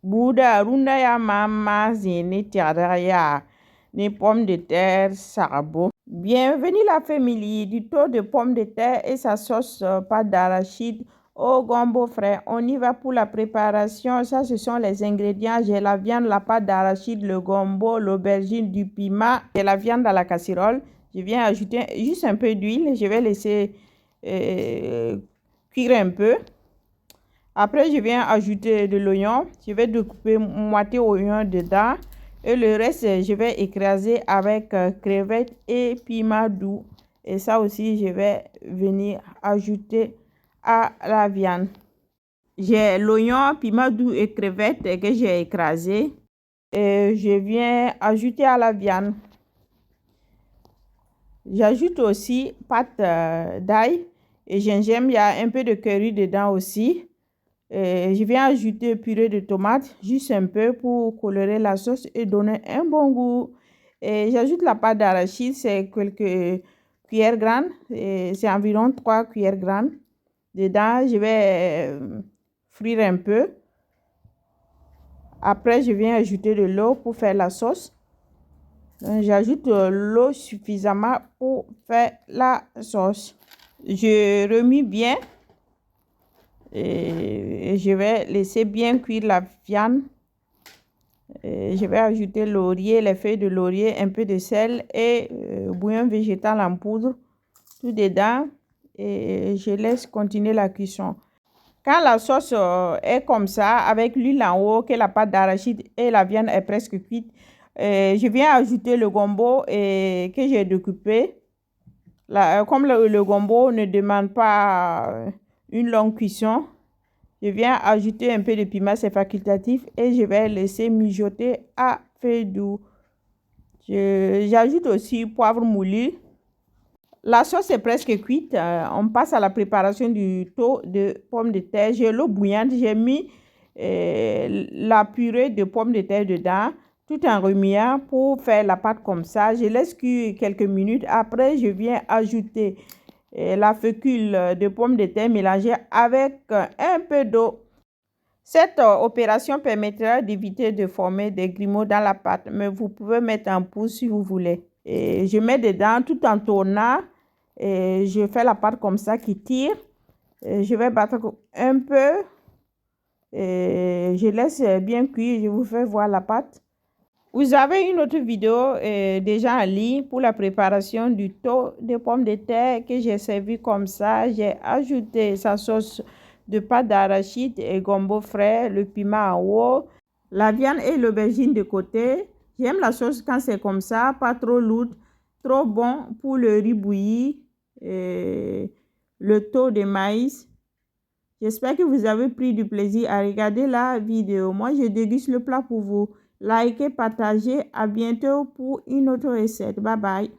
Bouda runda ya mama zini tiara ya ni pommes de terre sarabo. Bienvenue la famille du taux de pommes de terre et sa sauce pâte d'arachide au gombo frais. On y va pour la préparation. Ça, ce sont les ingrédients. J'ai la viande, la pâte d'arachide, le gombo, l'aubergine, du piment et la viande dans la casserole. Je viens ajouter juste un peu d'huile. Je vais laisser cuire un peu. Après, je viens ajouter de l'oignon. Je vais découper moitié oignon dedans. Et le reste, je vais écraser avec crevettes et piment doux. Et ça aussi, je vais venir ajouter à la viande. J'ai l'oignon, piment doux et crevettes que j'ai écrasé. Et je viens ajouter à la viande. J'ajoute aussi pâte d'ail et gingembre. Il y a un peu de curry dedans aussi. Je viens ajouter purée de tomates, juste un peu pour colorer la sauce et donner un bon goût. J'ajoute la pâte d'arachide, c'est quelques cuillères grandes, c'est environ 3 cuillères grandes. Dedans, je vais frire un peu. Après, je viens ajouter de l'eau pour faire la sauce. J'ajoute l'eau suffisamment pour faire la sauce. Je remue bien. Et je vais laisser bien cuire la viande. Je vais ajouter laurier, les feuilles de laurier, un peu de sel et bouillon végétal en poudre, tout dedans. Et je laisse continuer la cuisson. Quand la sauce est comme ça, avec l'huile en haut, que la pâte d'arachide et la viande est presque cuite, je viens ajouter le gombo que j'ai découpé. Comme le gombo ne demande pas une longue cuisson, je viens ajouter un peu de piment, c'est facultatif, et je vais laisser mijoter à feu doux. J'ajoute aussi poivre moulu. La sauce est presque cuite. On passe à la préparation du taux de pommes de terre. J'ai l'eau bouillante. J'ai mis la purée de pommes de terre dedans, tout en remuant pour faire la pâte comme ça. Je laisse cuire quelques minutes. Après, je viens ajouter la fécule de pommes de terre mélangée avec un peu d'eau. Cette opération permettra d'éviter de former des grumeaux dans la pâte, mais vous pouvez mettre en pause si vous voulez. Et je mets dedans tout en tournant. Et je fais la pâte comme ça qui tire. Et je vais battre un peu. Et je laisse bien cuire. Je vous fais voir la pâte. Vous avez une autre vidéo déjà en ligne pour la préparation du taux de pommes de terre que j'ai servi comme ça. J'ai ajouté sa sauce de pâte d'arachide et gombo frais, le piment en haut, la viande et l'aubergine de côté. J'aime la sauce quand c'est comme ça, pas trop lourde, trop bon pour le riz bouilli, le taux de maïs. J'espère que vous avez pris du plaisir à regarder la vidéo. Moi, je déguste le plat pour vous. Likez, partagez. À bientôt pour une autre recette. Bye bye.